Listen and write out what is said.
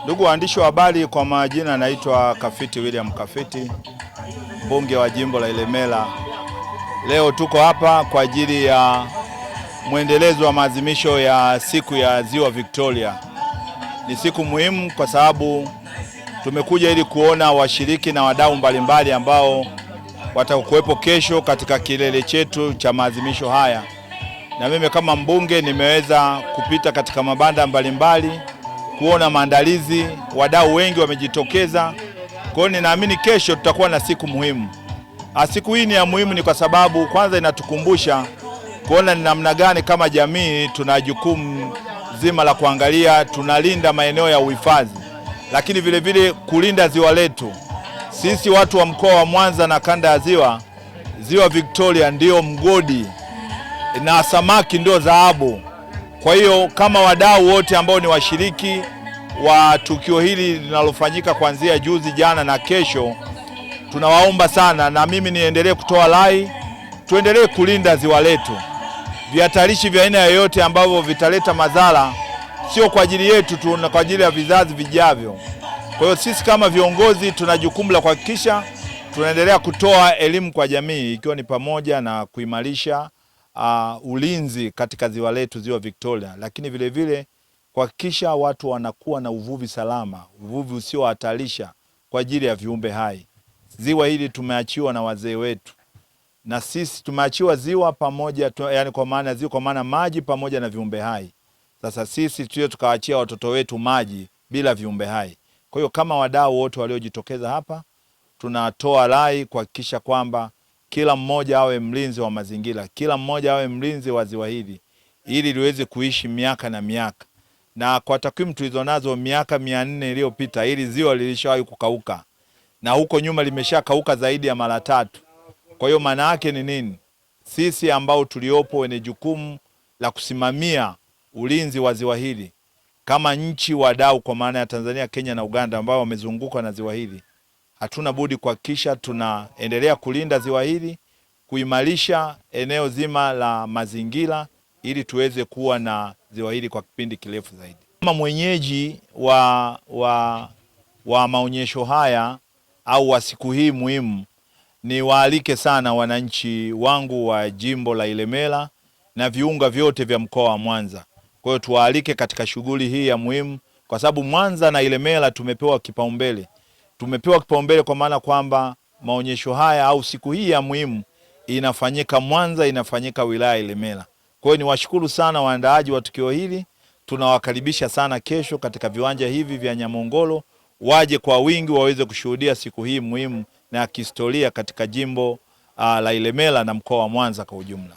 Ndugu waandishi wa habari, kwa majina naitwa Kafiti William Kafiti, mbunge wa jimbo la Ilemela. Leo tuko hapa kwa ajili ya mwendelezo wa maadhimisho ya siku ya Ziwa Victoria. Ni siku muhimu kwa sababu tumekuja ili kuona washiriki na wadau mbalimbali ambao watakuwepo kesho katika kilele chetu cha maadhimisho haya. Na mimi kama mbunge nimeweza kupita katika mabanda mbalimbali kuona maandalizi, wadau wengi wamejitokeza. Kwa hiyo ninaamini kesho tutakuwa na siku muhimu. Siku hii ni ya muhimu ni kwa sababu kwanza inatukumbusha kuona ni namna gani kama jamii tuna jukumu zima la kuangalia tunalinda maeneo ya uhifadhi, lakini vile vile kulinda ziwa letu. Sisi watu wa mkoa wa Mwanza na kanda ya Ziwa Victoria ndio mgodi na samaki ndio dhahabu. Kwa hiyo kama wadau wote ambao ni washiriki wa tukio hili linalofanyika kuanzia juzi, jana na kesho, tunawaomba sana, na mimi niendelee kutoa rai, tuendelee kulinda ziwa letu. Vihatarishi vya aina yoyote ambavyo vitaleta madhara sio kwa ajili yetu tu, na kwa ajili ya vizazi vijavyo. Kwa hiyo sisi kama viongozi tuna jukumu la kuhakikisha tunaendelea kutoa elimu kwa jamii, ikiwa ni pamoja na kuimarisha ulinzi katika ziwa letu, Ziwa Victoria, lakini vile vile kuhakikisha watu wanakuwa na uvuvi salama, uvuvi usiohatarisha kwa ajili ya viumbe hai. Ziwa hili tumeachiwa na wazee wetu, na sisi tumeachiwa ziwa pamoja yani kwa maana ziwa kwa maana maji pamoja na viumbe hai. Sasa sisi tuwe tukawaachia watoto wetu maji bila viumbe hai. Kwa hiyo kama wadau wote waliojitokeza hapa, tunatoa rai kuhakikisha kwamba kila mmoja awe mlinzi wa mazingira, kila mmoja awe mlinzi wa ziwa hili ili liweze kuishi miaka na miaka. Na kwa takwimu tulizonazo, miaka 400 iliyopita hili ziwa lilishawahi kukauka, na huko nyuma limeshakauka zaidi ya mara 3. Kwa hiyo maana yake ni nini? Sisi ambao tuliopo wenye jukumu la kusimamia ulinzi wa ziwa hili kama nchi wadau, kwa maana ya Tanzania, Kenya na Uganda ambao wamezungukwa na ziwa hili, hatuna budi kuhakikisha tunaendelea kulinda ziwa hili, kuimarisha eneo zima la mazingira ili tuweze kuwa na ziwa hili kwa kipindi kirefu zaidi. Kama mwenyeji wa maonyesho haya au wa siku hii muhimu, ni waalike sana wananchi wangu wa jimbo la Ilemela na viunga vyote vya mkoa wa Mwanza. Kwa hiyo tuwaalike katika shughuli hii ya muhimu, kwa sababu Mwanza na Ilemela tumepewa kipaumbele. Tumepewa kipaumbele kwa maana kwamba maonyesho haya au siku hii ya muhimu inafanyika Mwanza, inafanyika wilaya Ilemela. Kwa hiyo niwashukuru sana waandaaji wa tukio hili. Tunawakaribisha sana kesho katika viwanja hivi vya Nyamongolo, waje kwa wingi waweze kushuhudia siku hii muhimu na ya kihistoria katika jimbo la Ilemela na mkoa wa Mwanza kwa ujumla.